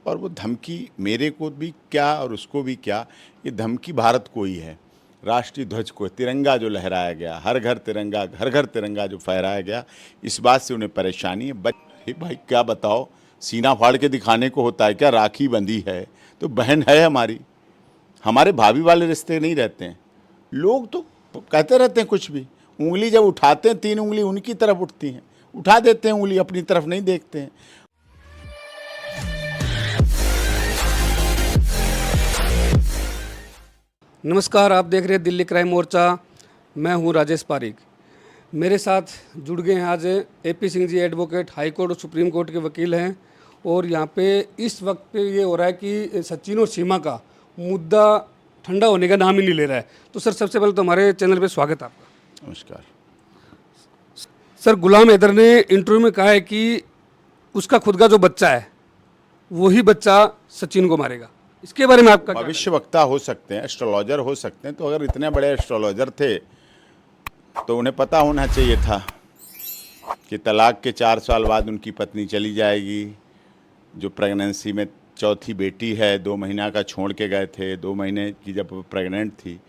और वो धमकी मेरे को भी क्या और उसको भी क्या, ये धमकी भारत को ही है। राष्ट्रीय ध्वज को, तिरंगा जो लहराया गया, हर घर तिरंगा, घर घर तिरंगा जो फहराया गया, इस बात से उन्हें परेशानी है। भाई क्या बताओ, सीना फाड़ के दिखाने को होता है क्या? राखी बंधी है तो बहन है हमारी, हमारे भाभी वाले रिश्ते नहीं रहते हैं। लोग तो कहते रहते हैं कुछ भी, उंगली जब उठाते हैं 3 उंगली उनकी तरफ उठती हैं, उठा देते हैं उंगली, अपनी तरफ नहीं देखते हैं। नमस्कार, आप देख रहे हैं दिल्ली क्राइम मोर्चा। मैं हूं राजेश पारीक। मेरे साथ जुड़ गए हैं आज AP Singh ji, advocate, high court और सुप्रीम कोर्ट के वकील हैं। और यहां पे इस वक्त पे ये हो रहा है कि सचिन और सीमा का मुद्दा ठंडा होने का नाम ही नहीं ले रहा है। तो सर, सबसे पहले तो हमारे चैनल पे स्वागत है आपका। नमस्कार। सर, गुलाम हैदर ने इंटरव्यू में कहा है कि उसका खुद का जो बच्चा है वही बच्चा सचिन को मारेगा। इसके बारे में आपका क्या? भविष्यवक्ता हो सकते हैं, एस्ट्रोलॉजर हो सकते हैं, तो अगर इतने बड़े एस्ट्रोलॉजर थे तो उन्हें पता होना चाहिए था कि तलाक के 4 साल बाद उनकी पत्नी चली जाएगी। जो प्रेगनेंसी में चौथी बेटी है, 2 महीना का छोड़ के गए थे, 2 महीने की जब प्रेग्नेंट थी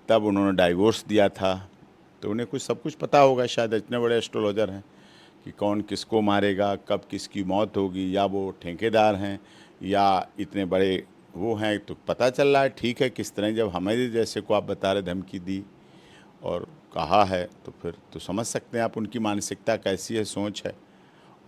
तब उन्होंने डाइवोर्स दिया था। तो उन्हें कुछ सब कुछ पता होगा शायद, इतने बड़े एस्ट्रोलॉजर हैं, कि कौन किसको मारेगा, कब किसकी मौत होगी, या वो ठेकेदार हैं या इतने बड़े वो हैं। तो पता चल रहा है, ठीक है। किस तरह जब हमारे जैसे को आप बता रहे धमकी दी और कहा है, तो फिर तो समझ सकते हैं आप उनकी मानसिकता कैसी है, सोच है।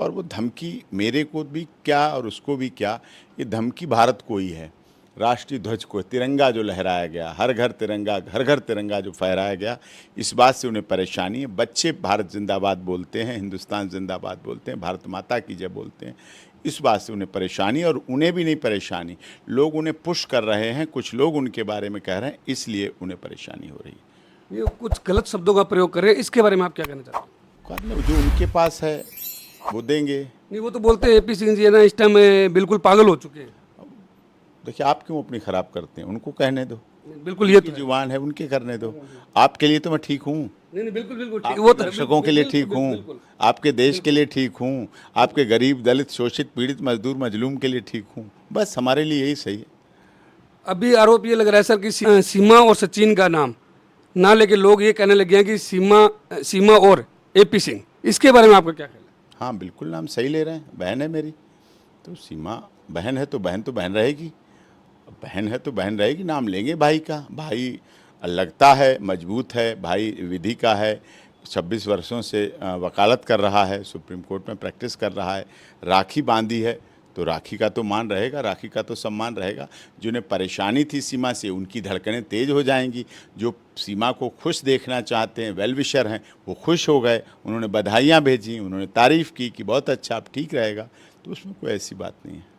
और वो धमकी मेरे को भी क्या और उसको भी क्या, ये धमकी भारत को ही है। राष्ट्रीय ध्वज को, तिरंगा जो लहराया गया, हर घर तिरंगा, घर घर तिरंगा जो फहराया गया, इस बात से उन्हें परेशानी है। बच्चे भारत जिंदाबाद बोलते हैं, हिंदुस्तान जिंदाबाद बोलते हैं, भारत माता की जय बोलते हैं। इस बात से उन्हें परेशानी, और उन्हें भी नहीं परेशानी, लोग उन्हें पुश कर रहे हैं, कुछ लोग उनके बारे में कह रहे हैं, इसलिए उन्हें परेशानी हो रही है। ये कुछ गलत शब्दों का प्रयोग कर रहे हैं, इसके बारे में आप क्या कहना चाहते हैं? जो उनके पास है वो देंगे। नहीं, वो तो बोलते हैं एपी सिंह जी है ना, इस टाइम बिल्कुल पागल हो चुके हैं। देखिए, आप क्यों अपनी खराब करते हैं? उनको कहने दो, बिल्कुल, ये तो जुबान है, उनके करने दो। आपके लिए तो मैं ठीक हूँ, नहीं, बिल्कुल बिल्कुल ठीक, वो दर्शकों के लिए ठीक हूँ, आपके देश के लिए ठीक हूँ, आपके गरीब, दलित, शोषित, पीड़ित, मजदूर, मजलूम के लिए ठीक हूँ। बस हमारे लिए यही सही है। अभी आरोप ये लग रहा है सर कि सीमा और सचिन का नाम ना लेके लोग ये कहने लगे हैं कि सीमा और एपी सिंह। इसके बारे में आपका क्या ख्याल है? हाँ, बिल्कुल, नाम सही ले रहे हैं। बहन है मेरी, तो सीमा बहन है तो बहन रहेगी, बहन है तो बहन रहेगी। नाम लेंगे भाई का। भाई लगता है मजबूत है, भाई विधि का है, 26 वर्षों से वकालत कर रहा है, सुप्रीम कोर्ट में प्रैक्टिस कर रहा है, राखी बांधी है, तो राखी का तो मान रहेगा, राखी का तो सम्मान रहेगा। जिन्हें परेशानी थी सीमा से, उनकी धड़कनें तेज हो जाएंगी। जो सीमा को खुश देखना चाहते हैं, वेल विशर हैं, वो खुश हो गए, उन्होंने बधाइयाँ भेजी, उन्होंने तारीफ़ की कि बहुत अच्छा, अब ठीक रहेगा। तो उसमें कोई ऐसी बात नहीं है।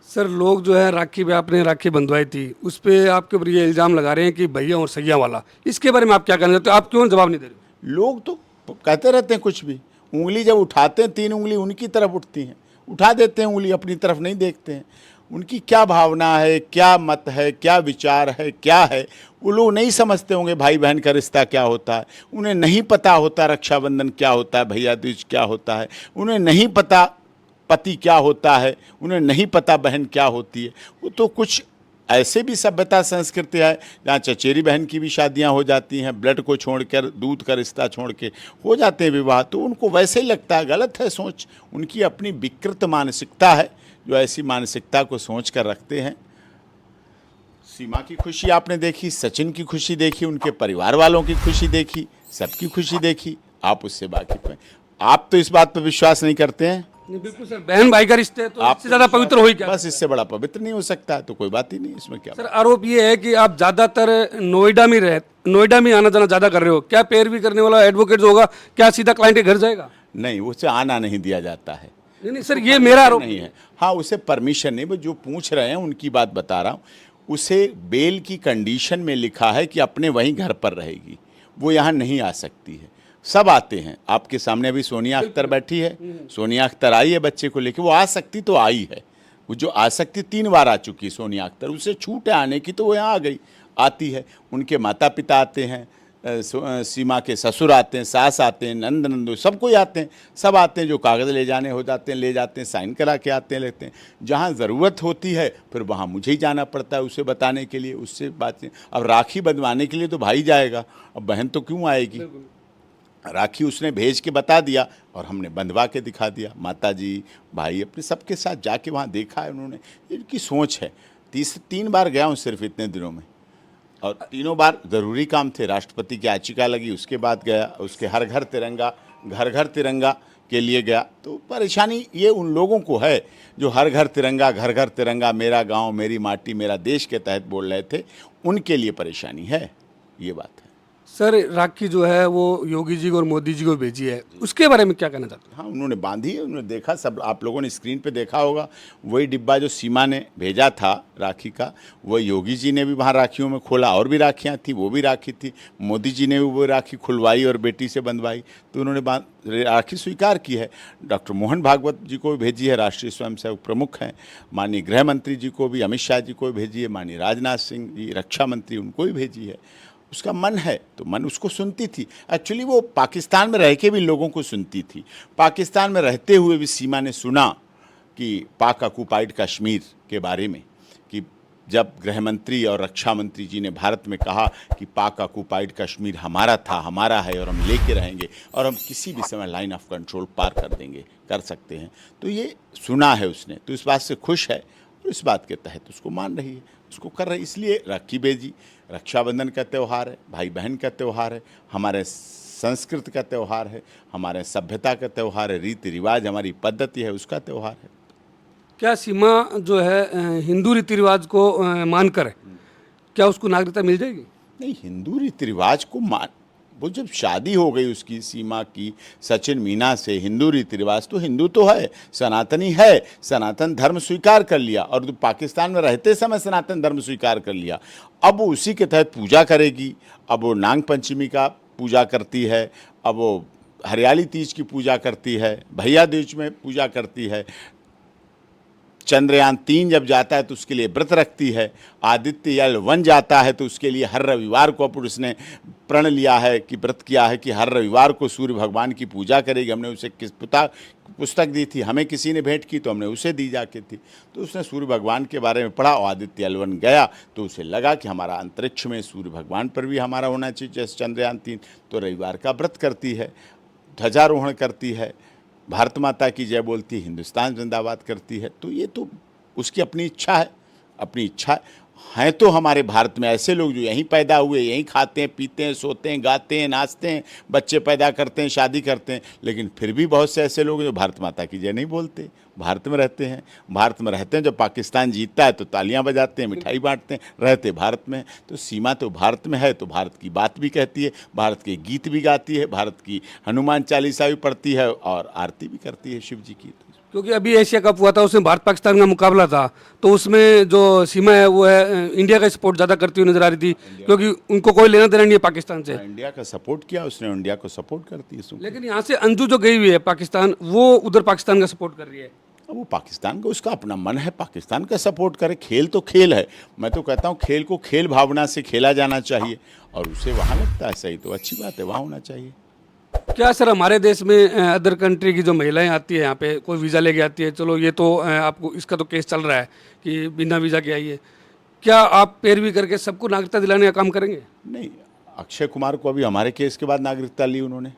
सर, लोग जो है राखी पे आपने राखी बंधवाई थी, उस पर आपके ऊपर ये इल्ज़ाम लगा रहे हैं कि भैया और सैया वाला। इसके बारे में आप क्या कहना चाहते हो? आप क्यों जवाब नहीं दे रहे? लोग तो कहते रहते हैं कुछ भी, उंगली जब उठाते हैं 3 उंगली उनकी तरफ उठती हैं, उठा देते हैं उंगली, अपनी तरफ नहीं देखते हैं। उनकी क्या भावना है, क्या मत है, क्या विचार है, क्या है, वो लोग नहीं समझते होंगे। भाई बहन का रिश्ता क्या होता है, उन्हें नहीं पता होता। रक्षाबंधन क्या होता है, भैया दूज क्या होता है, उन्हें नहीं पता। पति क्या होता है, उन्हें नहीं पता। बहन क्या होती है, वो तो कुछ ऐसे भी सभ्यता संस्कृति है जहाँ चचेरी बहन की भी शादियाँ हो जाती हैं, ब्लड को छोड़कर, दूध का रिश्ता छोड़ के हो जाते हैं विवाह। तो उनको वैसे ही लगता है। गलत है सोच, उनकी अपनी विकृत मानसिकता है, जो ऐसी मानसिकता को सोच कर रखते हैं। सीमा की खुशी आपने देखी, सचिन की खुशी देखी, उनके परिवार वालों की खुशी देखी, सबकी खुशी देखी। आप उससे वाकिफ हैं। आप तो इस बात पर विश्वास नहीं करते हैं। नहीं, बिल्कुल सर, बहन भाई का रिश्ते तो आप इससे ज़्यादा पवित्र हो ही क्या? बस इससे बड़ा पवित्र नहीं हो सकता, तो कोई बात ही नहीं इसमें। क्या सर, आरोप ये है कि आप ज़्यादातर नोएडा में आना जाना ज़्यादा कर रहे हो। क्या पैरवी करने वाला एडवोकेट जो होगा, क्या सीधा क्लाइंट के घर जाएगा? नहीं, उसे आना नहीं दिया जाता है। नहीं सर, ये मेरा आरोप नहीं है। हाँ, उसे परमिशन नहीं, वो जो पूछ रहे हैं उनकी बात बता रहा हूँ। उसे बेल की कंडीशन में लिखा है कि अपने वहीं घर पर रहेगी, वो यहाँ नहीं आ सकती है। सब आते हैं आपके सामने। अभी सोनिया अख्तर बैठी है, सोनिया अख्तर आई है बच्चे को लेके, वो आ सकती तो आई है। वो जो आ सकती 3 बार आ चुकी सोनिया अख्तर, उसे छूट है आने की, तो वो यहाँ आ गई, आती है। उनके माता पिता आते हैं, सीमा के ससुर आते हैं, सास आते हैं, नंद नंदू सब कोई आते हैं, सब आते हैं, जो कागज़ ले जाने हो जाते हैं ले जाते हैं, साइन करा के आते हैं लेते हैं। जहाँ ज़रूरत होती है फिर वहाँ मुझे ही जाना पड़ता है उसे बताने के लिए, उससे बातें। अब राखी बंधवाने के लिए तो भाई जाएगा, अब बहन तो क्यों आएगी। राखी उसने भेज के बता दिया और हमने बंधवा के दिखा दिया। माता जी, भाई अपने सबके साथ जाके वहाँ देखा है उन्होंने। इनकी सोच है। 3 बार गया हूँ सिर्फ इतने दिनों में, और तीनों बार ज़रूरी काम थे। राष्ट्रपति की याचिका लगी, उसके बाद गया। उसके हर घर तिरंगा के लिए गया। तो परेशानी ये उन लोगों को है जो हर घर तिरंगा, मेरा गांव मेरी माटी मेरा देश के तहत बोल रहे थे, उनके लिए परेशानी है, ये बात है। सर, राखी जो है वो योगी जी को और मोदी जी को भेजी है, उसके बारे में क्या कहना चाहते हैं? हाँ, उन्होंने बांधी है, उन्होंने देखा, सब आप लोगों ने स्क्रीन पे देखा होगा। वही डिब्बा जो सीमा ने भेजा था राखी का, वो योगी जी ने भी वहाँ राखियों में खोला, और भी राखियाँ थी, वो भी राखी थी। मोदी जी ने भी वो राखी खुलवाई और बेटी से बंधवाई, तो उन्होंने राखी स्वीकार की है। डॉक्टर मोहन भागवत जी को भी भेजी है, राष्ट्रीय स्वयंसेवक प्रमुख हैं। माननीय गृह मंत्री जी को भी, अमित शाह जी को भी भेजी है। माननीय राजनाथ सिंह जी रक्षा मंत्री, उनको भी भेजी है। उसका मन है तो मन उसको सुनती थी। एक्चुअली वो पाकिस्तान में रह के भी लोगों को सुनती थी। पाकिस्तान में रहते हुए भी सीमा ने सुना कि पाक ऑक्युपाइड कश्मीर के बारे में, कि जब गृह मंत्री और रक्षा मंत्री जी ने भारत में कहा कि पाक ऑक्युपाइड कश्मीर हमारा था, हमारा है, और हम लेके रहेंगे, और हम किसी भी समय लाइन ऑफ कंट्रोल पार कर देंगे, कर सकते हैं, तो ये सुना है उसने। तो इस बात से खुश है और इस बात के तहत उसको मान रही है, उसको कर रही है। इसलिए राखी भेजी। रक्षाबंधन का त्यौहार है, भाई बहन का त्यौहार है, हमारे संस्कृति का त्यौहार है, हमारे सभ्यता का त्यौहार है, रीति रिवाज हमारी पद्धति है, उसका त्यौहार है। क्या सीमा जो है हिंदू रीति रिवाज को मानकर है, क्या उसको नागरिकता मिल जाएगी? नहीं, हिंदू रीति रिवाज को मान, वो जब शादी हो गई उसकी, सीमा की सचिन मीना से, हिंदू रीति रिवाज तो हिंदू तो है, सनातनी है, सनातन धर्म स्वीकार कर लिया, और तो पाकिस्तान में रहते समय सनातन धर्म स्वीकार कर लिया। अब वो उसी के तहत पूजा करेगी। अब वो नाग पंचमी का पूजा करती है, अब वो हरियाली तीज की पूजा करती है, भैया दूज में पूजा करती है, चंद्रयान 3 जब जाता है तो उसके लिए व्रत रखती है, आदित्य 1 जाता है तो उसके लिए हर रविवार को अब उसने प्रण लिया है कि व्रत किया है कि हर रविवार को सूर्य भगवान की पूजा करेगी। हमने उसे पुस्तक दी थी, हमें किसी ने भेंट की तो हमने उसे दी जाके थी, तो उसने सूर्य भगवान के बारे में पढ़ा और आदित्य 1 गया तो उसे लगा कि हमारा अंतरिक्ष में सूर्य भगवान पर भी हमारा होना चाहिए जैसे चंद्रयान 3। तो रविवार का व्रत करती है, ध्वजारोहण करती है, भारत माता की जय बोलती है, हिंदुस्तान जिंदाबाद करती है। तो ये तो उसकी अपनी इच्छा है, अपनी इच्छा है। तो हमारे भारत में ऐसे लोग जो यहीं पैदा हुए, यहीं खाते हैं, पीते हैं, सोते हैं, गाते हैं, नाचते हैं, बच्चे पैदा करते हैं, शादी करते हैं, लेकिन फिर भी बहुत से ऐसे लोग जो भारत माता की जय नहीं बोलते, भारत में रहते हैं। भारत में रहते हैं, जब पाकिस्तान जीतता है तो तालियां बजाते हैं, मिठाई बांटते हैं, रहते भारत में। तो सीमा तो भारत में है, तो भारत की बात भी कहती है, भारत के गीत भी गाती है, भारत की हनुमान चालीसा भी पढ़ती है और आरती भी करती है शिव जी की। क्योंकि अभी एशिया कप हुआ था, उसमें भारत पाकिस्तान का मुकाबला था, तो उसमें जो सीमा है वो है इंडिया का सपोर्ट ज़्यादा करती हुई नजर आ रही थी, क्योंकि उनको कोई लेना देना नहीं है पाकिस्तान से। इंडिया का सपोर्ट किया उसने, इंडिया को सपोर्ट करती है। लेकिन यहाँ से अंजू जो गई हुई है पाकिस्तान, वो उधर पाकिस्तान का सपोर्ट कर रही है। अब वो पाकिस्तान का, उसका अपना मन है, पाकिस्तान का सपोर्ट करे। खेल तो खेल है, मैं तो कहता हूँ खेल को खेल भावना से खेला जाना चाहिए, और उसे वहाँ लगता है सही तो अच्छी बात है, वहाँ होना चाहिए। क्या सर, हमारे देश में अदर कंट्री की जो महिलाएं आती है यहाँ पे, कोई वीज़ा लेके आती है, चलो ये तो आपको इसका तो केस चल रहा है कि बिना वीज़ा के आई है, क्या आप पैरवी करके सबको नागरिकता दिलाने का काम करेंगे? नहीं, अक्षय कुमार को अभी हमारे केस के बाद नागरिकता ली उन्होंने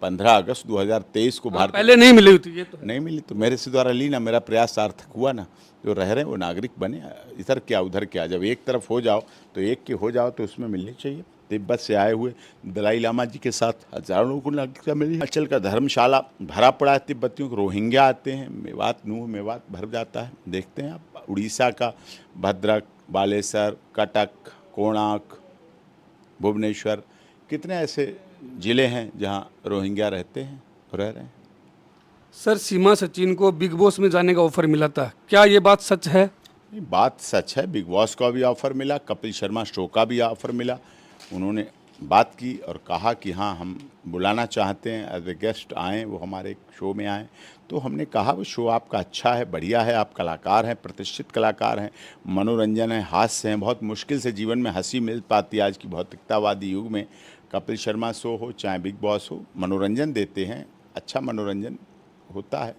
15 अगस्त 2023 को। भारत पहले नहीं मिली थी, ये तो है। नहीं मिली तो मेरे से द्वारा ली ना, मेरा प्रयास सार्थक हुआ ना। जो रह रहे हैं वो नागरिक बने, इधर क्या उधर क्या, जब एक तरफ हो जाओ तो एक के हो जाओ तो उसमें मिलनी चाहिए। तिब्बत से आए हुए दलाई लामा जी के साथ हजारों लोगों को नागरिकता मिली। हिमाचल का धर्मशाला भरा पड़ा है तिब्बतियों को, रोहिंग्या आते हैं, मेवात नूह मेवात भर जाता है। देखते हैं आप उड़ीसा का भद्रक, बालेश्वर, कटक, कोणार्क, भुवनेश्वर, कितने ऐसे ज़िले हैं जहाँ रोहिंग्या रहते हैं, रह रहे हैं। सर, सीमा सचिन को बिग बॉस में जाने का ऑफर मिला था, क्या ये बात सच है? नहीं, बात सच है। बिग बॉस का भी ऑफ़र मिला, कपिल शर्मा शो का भी ऑफ़र मिला। उन्होंने बात की और कहा कि हाँ हम बुलाना चाहते हैं, एज ए गेस्ट आएँ, वो हमारे शो में आएँ। तो हमने कहा वो शो आपका अच्छा है, बढ़िया है, आप कलाकार हैं, प्रतिष्ठित कलाकार हैं, मनोरंजन है, हास्य हैं, बहुत मुश्किल से जीवन में हंसी मिल पाती है आज की भौतिकतावादी युग में। कपिल शर्मा शो हो चाहे बिग बॉस हो, मनोरंजन देते हैं, अच्छा मनोरंजन होता है।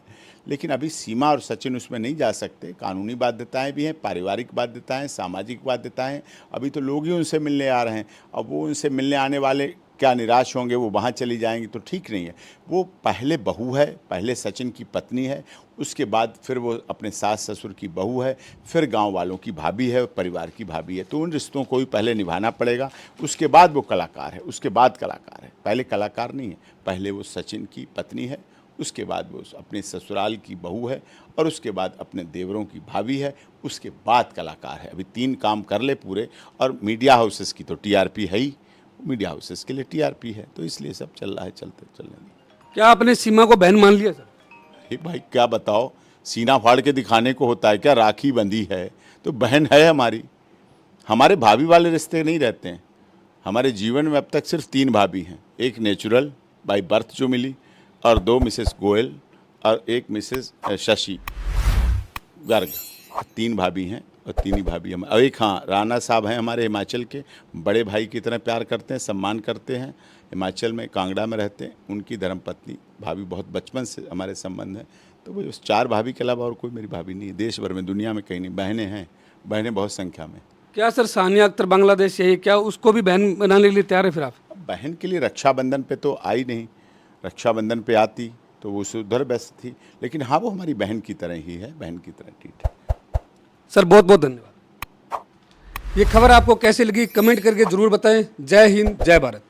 लेकिन अभी सीमा और सचिन उसमें नहीं जा सकते, कानूनी बाध्यताएं भी हैं, पारिवारिक बाध्यताएं, सामाजिक बाध्यताएं। अभी तो लोग ही उनसे मिलने आ रहे हैं, अब वो उनसे मिलने आने वाले क्या निराश होंगे, वो वहाँ चली जाएंगी तो ठीक नहीं है। वो पहले बहू है, पहले सचिन की पत्नी है, उसके बाद फिर वो अपने सास ससुर की बहू है, फिर गांव वालों की भाभी है, परिवार की भाभी है। तो उन रिश्तों को भी पहले निभाना पड़ेगा, उसके बाद वो कलाकार है, उसके बाद कलाकार है। पहले कलाकार नहीं है, पहले वो सचिन की पत्नी है, उसके बाद वो अपने ससुराल की बहू है, और उसके बाद अपने देवरों की भाभी है, उसके बाद कलाकार है। अभी 3 काम कर ले पूरे। और मीडिया हाउसेस की तो टीआरपी है ही, मीडिया हाउसेस के लिए टीआरपी है, तो इसलिए सब चल रहा है, चलने दो। क्या आपने सीमा को बहन मान लिया सर? हे भाई क्या बताओ, सीना फाड़ के दिखाने को होता है क्या? राखी बंधी है तो बहन है हमारी। हमारे भाभी वाले रिश्ते नहीं रहते हैं। हमारे जीवन में अब तक सिर्फ 3 भाभी हैं, एक नेचुरल बाय बर्थ जो मिली, और 2 मिसेस गोयल, और एक मिसेस शशि गर्ग। 3 भाभी हैं, और 3 ही भाभी हम। और एक हाँ, राणा साहब हैं हमारे हिमाचल के, बड़े भाई की तरह प्यार करते हैं, सम्मान करते हैं। हिमाचल में कांगड़ा में रहते हैं, उनकी धर्मपत्नी भाभी, बहुत बचपन से हमारे संबंध हैं। तो वो 4 भाभी के अलावा और कोई मेरी भाभी नहीं है, देश भर में, दुनिया में कहीं नहीं। बहनें हैं, बहनें बहुत संख्या में। क्या सर सानिया अख्तर बांग्लादेश यही, क्या उसको भी बहन बनाने के लिए तैयार है फिर आप? अब बहन के लिए रक्षाबंधन पे तो आई नहीं, रक्षाबंधन पे आती तो वो उधर व्यस्त थी, लेकिन हाँ वो हमारी बहन की तरह ही है, बहन की तरह ठीक है। सर बहुत बहुत धन्यवाद। ये खबर आपको कैसी लगी कमेंट करके जरूर बताएं। जय हिंद, जय भारत।